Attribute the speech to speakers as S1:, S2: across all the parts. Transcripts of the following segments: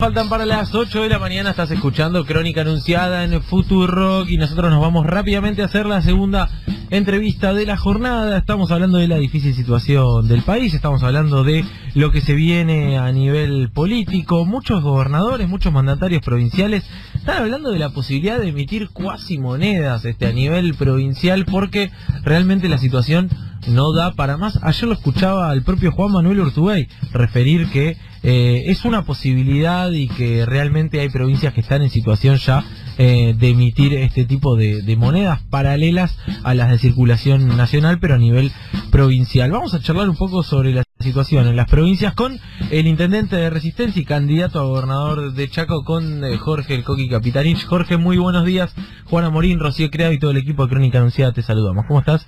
S1: Faltan para las 8 de la mañana, estás escuchando Crónica Anunciada en Futurock y nosotros nos vamos rápidamente a hacer la segunda entrevista de la jornada. Estamos hablando de la difícil situación del país, estamos hablando de lo que se viene a nivel político. Muchos gobernadores, muchos mandatarios provinciales están hablando de la posibilidad de emitir cuasi monedas a nivel provincial porque realmente la situación no da para más. Ayer lo escuchaba al propio Juan Manuel Urtubey referir que es una posibilidad y que realmente hay provincias que están en situación ya de emitir este tipo de monedas paralelas a las de circulación nacional, pero a nivel provincial. Vamos a charlar un poco sobre la situación en las provincias con el intendente de Resistencia y candidato a gobernador de Chaco, con Jorge El Coqui Capitanich. Jorge, muy buenos días. Juana Morín, Rocío Creado y todo el equipo de Crónica Anunciada, te saludamos. ¿Cómo estás?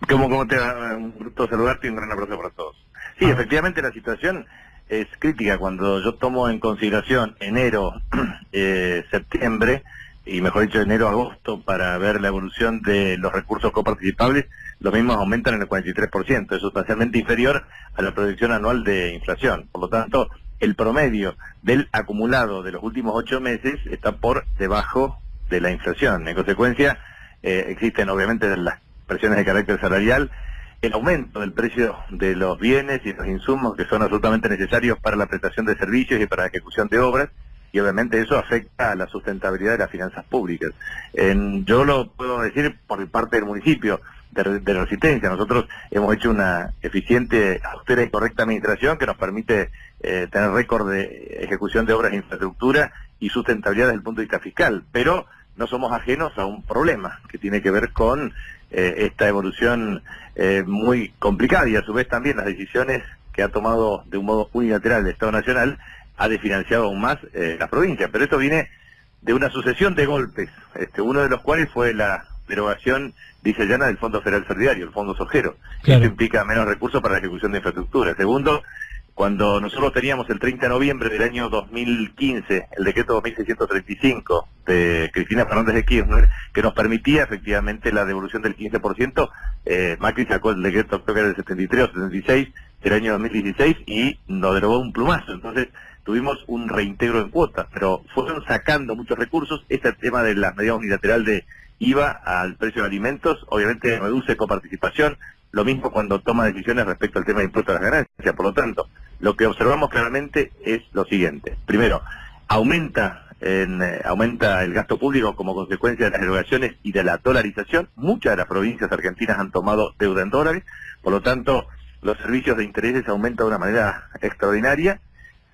S2: ¿Cómo te va? Un gusto saludarte y un gran abrazo para todos. Sí, efectivamente la situación es crítica. Cuando yo tomo en consideración enero, septiembre, y mejor dicho enero-agosto, para ver la evolución de los recursos coparticipables, los mismos aumentan en el 43%, es sustancialmente inferior a la proyección anual de inflación. Por lo tanto, el promedio del acumulado de los últimos 8 meses está por debajo de la inflación. En consecuencia, existen obviamente las presiones de carácter salarial, el aumento del precio de los bienes y los insumos que son absolutamente necesarios para la prestación de servicios y para la ejecución de obras, y obviamente eso afecta a la sustentabilidad de las finanzas públicas. Yo lo puedo decir por parte del municipio de Resistencia. Nosotros hemos hecho una eficiente, austera y correcta administración que nos permite tener récord de ejecución de obras de infraestructura y sustentabilidad desde el punto de vista fiscal, pero no somos ajenos a un problema que tiene que ver con esta evolución muy complicada, y a su vez también las decisiones que ha tomado de un modo unilateral el Estado Nacional ha desfinanciado aún más las provincias. Pero esto viene de una sucesión de golpes, uno de los cuales fue la derogación disellana del Fondo Federal Solidario, el Fondo Sojero.
S1: Claro.
S2: Esto implica menos recursos para la ejecución de infraestructura. Segundo, cuando nosotros teníamos el 30 de noviembre del año 2015 el decreto 2635 de Cristina Fernández de Kirchner, que nos permitía efectivamente la devolución del 15%, Macri sacó el decreto, creo que era del 73 o 76 del año 2016, y nos derogó un plumazo. Entonces tuvimos un reintegro en cuotas, pero fueron sacando muchos recursos. Este tema de la medida unilateral de IVA al precio de alimentos obviamente reduce coparticipación, lo mismo cuando toma decisiones respecto al tema de impuestos a las ganancias. Por lo tanto, lo que observamos claramente es lo siguiente. Primero, aumenta el gasto público como consecuencia de las erogaciones y de la dolarización. Muchas de las provincias argentinas han tomado deuda en dólares, por lo tanto, los servicios de intereses aumentan de una manera extraordinaria.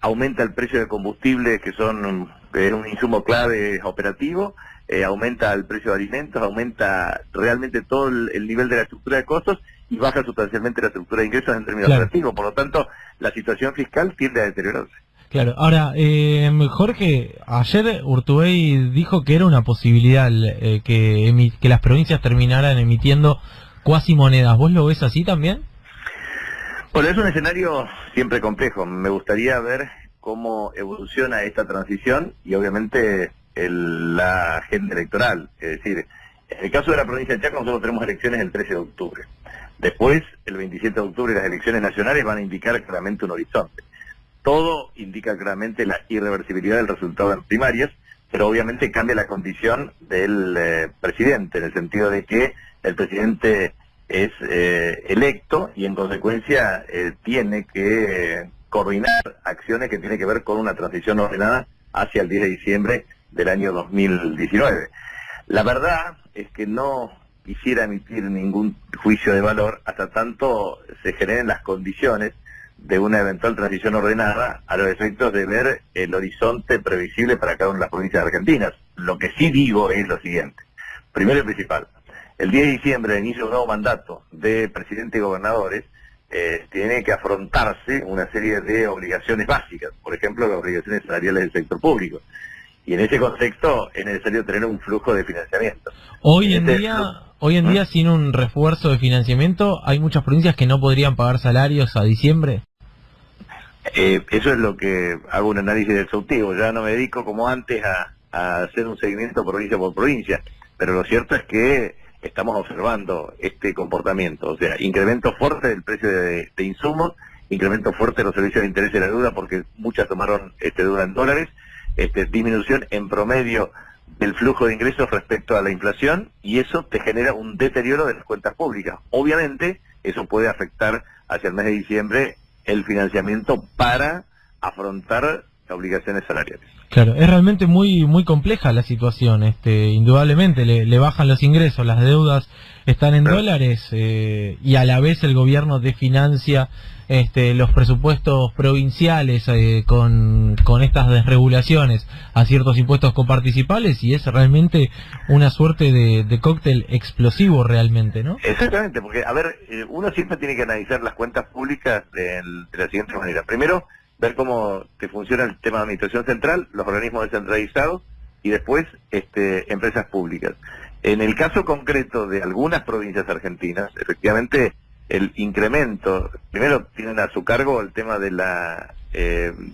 S2: Aumenta el precio de combustible, que son un insumo clave operativo. Aumenta el precio de alimentos, aumenta realmente todo el nivel de la estructura de costos y baja sustancialmente la estructura de ingresos en términos operativos. Por lo tanto, la situación fiscal tiende a deteriorarse.
S1: Claro, ahora, Jorge, ayer Urtubey dijo que era una posibilidad que las provincias terminaran emitiendo cuasi monedas. ¿Vos lo ves así también?
S2: Bueno, es un escenario siempre complejo. Me gustaría ver cómo evoluciona esta transición y obviamente la agenda electoral. Es decir, en el caso de la provincia de Chaco nosotros tenemos elecciones el 13 de octubre. Después, el 27 de octubre, las elecciones nacionales van a indicar claramente un horizonte. Todo indica claramente la irreversibilidad del resultado en primarias, pero obviamente cambia la condición del presidente, en el sentido de que el presidente es electo y en consecuencia tiene que coordinar acciones que tienen que ver con una transición ordenada hacia el 10 de diciembre del año 2019. La verdad es que no quisiera emitir ningún juicio de valor hasta tanto se generen las condiciones de una eventual transición ordenada a los efectos de ver el horizonte previsible para cada una de las provincias argentinas. Lo que sí digo es lo siguiente. Primero y principal, el 10 de diciembre, el inicio de un nuevo mandato de presidente y gobernadores, tiene que afrontarse una serie de obligaciones básicas, por ejemplo, las obligaciones salariales del sector público. Y en ese contexto es necesario tener un flujo de financiamiento.
S1: Hoy en día, sin un refuerzo de financiamiento, hay muchas provincias que no podrían pagar salarios a diciembre.
S2: Eso es lo que hago un análisis exhaustivo. Ya no me dedico como antes a hacer un seguimiento provincia por provincia, pero lo cierto es que estamos observando este comportamiento, o sea, incremento fuerte del precio de insumos incremento fuerte de los servicios de interés y la deuda, porque muchas tomaron deuda en dólares, disminución en promedio del flujo de ingresos respecto a la inflación, y eso te genera un deterioro de las cuentas públicas. Obviamente, eso puede afectar hacia el mes de diciembre el financiamiento para afrontar obligaciones salariales.
S1: Claro, es realmente muy compleja la situación. Indudablemente le bajan los ingresos, las deudas están en dólares, y a la vez el gobierno te financia los presupuestos provinciales con estas desregulaciones a ciertos impuestos coparticipales, y es realmente una suerte de cóctel explosivo realmente, ¿no?
S2: Exactamente, porque a ver, uno siempre tiene que analizar las cuentas públicas de la siguiente manera. Primero, ver cómo te funciona el tema de administración central, los organismos descentralizados, y después empresas públicas. En el caso concreto de algunas provincias argentinas, efectivamente el incremento, primero tienen a su cargo el tema de la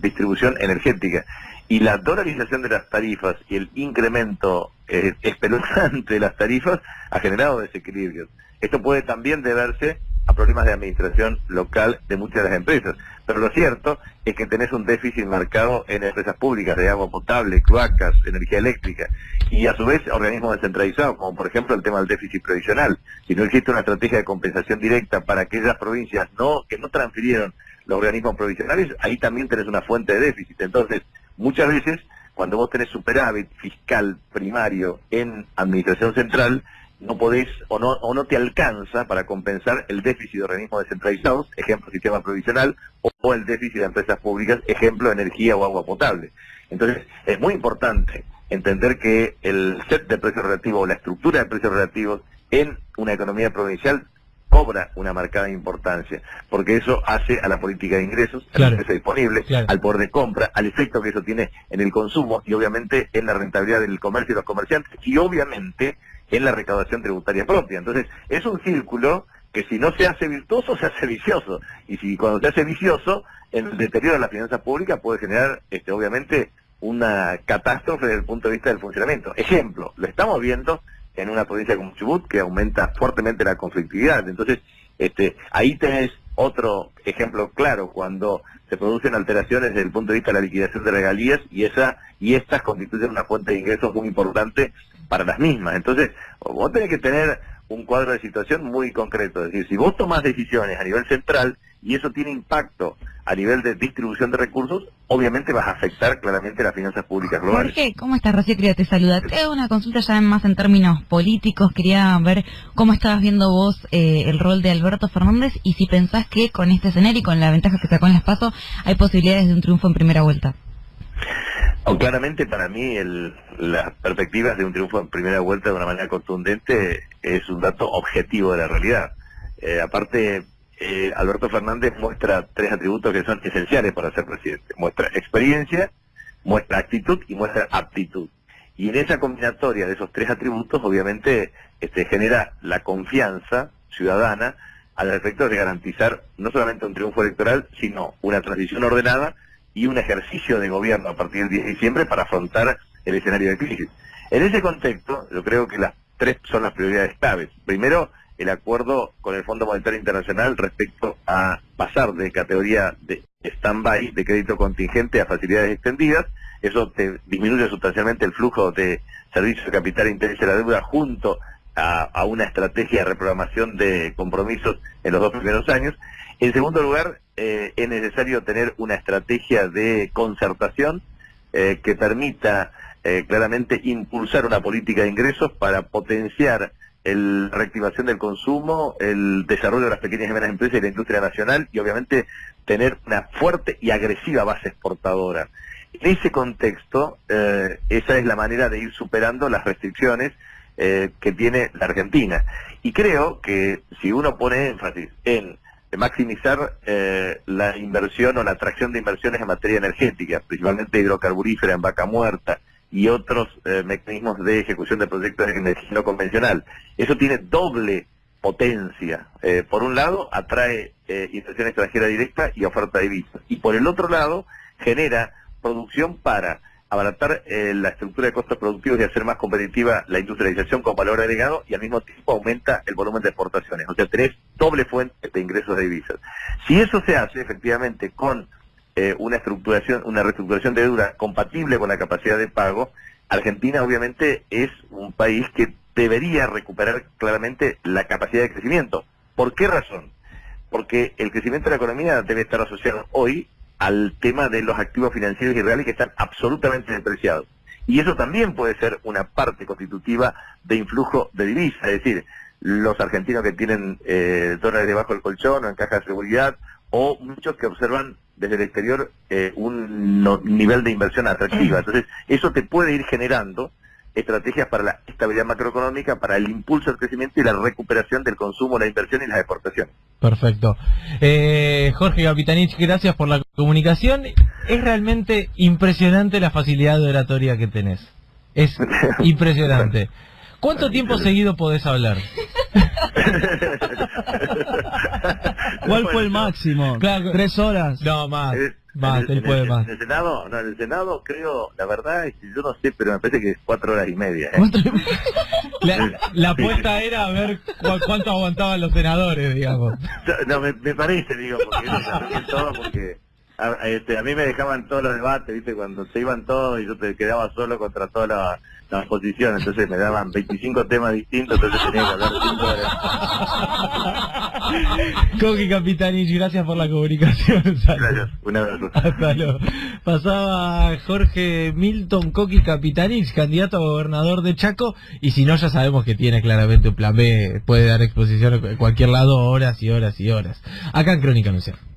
S2: distribución energética, y la dolarización de las tarifas y el incremento espeluznante de las tarifas ha generado desequilibrios. Esto puede también deberse a problemas de administración local de muchas de las empresas, pero lo cierto es que tenés un déficit marcado en empresas públicas de agua potable, cloacas, energía eléctrica, y a su vez organismos descentralizados, como por ejemplo el tema del déficit previsional. Si no existe una estrategia de compensación directa para aquellas provincias que no transfirieron los organismos provisionales, ahí también tenés una fuente de déficit. Entonces, muchas veces, cuando vos tenés superávit fiscal primario en administración central, no podés o no te alcanza para compensar el déficit de organismos descentralizados, ejemplo sistema provisional, o el déficit de empresas públicas, ejemplo energía o agua potable. Entonces es muy importante entender que el set de precios relativos o la estructura de precios relativos en una economía provincial cobra una marcada importancia, porque eso hace a la política de ingresos, a la empresa disponible, al poder de compra, al efecto que eso tiene en el consumo y obviamente en la rentabilidad del comercio y los comerciantes, y obviamente en la recaudación tributaria propia. Entonces, es un círculo que si no se hace virtuoso, se hace vicioso. Y si cuando se hace vicioso, el deterioro de las finanzas públicas puede generar, obviamente, una catástrofe desde el punto de vista del funcionamiento. Ejemplo, lo estamos viendo en una provincia como Chubut, que aumenta fuertemente la conflictividad. Entonces, ahí tenés otro ejemplo claro, cuando se producen alteraciones desde el punto de vista de la liquidación de regalías, y estas constituyen una fuente de ingresos muy importante para las mismas. Entonces, vos tenés que tener un cuadro de situación muy concreto. Es decir, si vos tomás decisiones a nivel central y eso tiene impacto a nivel de distribución de recursos, obviamente vas a afectar claramente las finanzas públicas globales.
S3: Jorge, ¿cómo estás? Rocío quería te saluda. Te hago una consulta ya más en términos políticos. Quería ver cómo estabas viendo vos el rol de Alberto Fernández, y si pensás que con este escenario y con la ventaja que sacó en las PASO hay posibilidades de un triunfo en primera vuelta.
S2: Claramente para mí las perspectivas de un triunfo en primera vuelta de una manera contundente es un dato objetivo de la realidad. Aparte, Alberto Fernández muestra tres atributos que son esenciales para ser presidente. Muestra experiencia, muestra actitud y muestra aptitud. Y en esa combinatoria de esos tres atributos, obviamente, genera la confianza ciudadana al efecto de garantizar no solamente un triunfo electoral, sino una transición ordenada y un ejercicio de gobierno a partir del 10 de diciembre para afrontar el escenario de crisis. En ese contexto, yo creo que las tres son las prioridades claves. Primero, el acuerdo con el Fondo Monetario Internacional respecto a pasar de categoría de stand-by, de crédito contingente, a facilidades extendidas. Eso te disminuye sustancialmente el flujo de servicios de capital e interés de la deuda, junto a una estrategia de reprogramación de compromisos en los 2 primeros años. En segundo lugar, es necesario tener una estrategia de concertación que permita claramente impulsar una política de ingresos para potenciar la reactivación del consumo, el desarrollo de las pequeñas y medianas empresas y la industria nacional, y obviamente tener una fuerte y agresiva base exportadora. En ese contexto, esa es la manera de ir superando las restricciones que tiene la Argentina. Y creo que si uno pone énfasis en maximizar la inversión o la atracción de inversiones en materia energética, principalmente hidrocarburífera en Vaca Muerta, y otros mecanismos de ejecución de proyectos de energía no convencional, eso tiene doble potencia. Por un lado, atrae inversión extranjera directa y oferta de divisas, y por el otro lado, genera producción para abaratar la estructura de costos productivos y hacer más competitiva la industrialización con valor agregado, y al mismo tiempo aumenta el volumen de exportaciones. O sea, tenés doble fuente de ingresos de divisas. Si eso se hace efectivamente con una reestructuración de deuda compatible con la capacidad de pago, Argentina obviamente es un país que debería recuperar claramente la capacidad de crecimiento. ¿Por qué razón? Porque el crecimiento de la economía debe estar asociado hoy al tema de los activos financieros y reales, que están absolutamente depreciados. Y eso también puede ser una parte constitutiva de influjo de divisas, es decir, los argentinos que tienen dólares debajo del colchón o en caja de seguridad, o muchos que observan desde el exterior un nivel de inversión atractiva. Entonces, eso te puede ir generando estrategias para la estabilidad macroeconómica, para el impulso al crecimiento y la recuperación del consumo, la inversión y las exportaciones.
S1: Perfecto. Jorge Capitanich, gracias por la comunicación. Es realmente impresionante la facilidad de oratoria que tenés. Es impresionante. ¿Cuánto tiempo seguido podés hablar?
S4: ¿Cuál fue el máximo? Claro, 3 horas.
S1: No, más. Más, él puede más.
S2: En el Senado, no, en el Senado creo, la verdad es que yo no sé, pero me parece que es 4 horas y media.
S1: La apuesta era a ver cuánto aguantaban los senadores, digamos.
S2: No, me parece, digo, porque todo, porque a mí me dejaban todos los debates, viste, cuando se iban todos y yo te quedaba solo contra toda la oposición, entonces me daban 25 temas distintos, entonces tenía que hablar 5 horas.
S1: Coqui Capitanich, gracias por la comunicación.
S2: Gracias, un abrazo.
S1: Hasta luego. Pasaba Jorge Milton Coqui Capitanich, candidato a gobernador de Chaco, y si no, ya sabemos que tiene claramente un plan B, puede dar exposición en cualquier lado horas y horas y horas. Acá en Crónica Anunciada.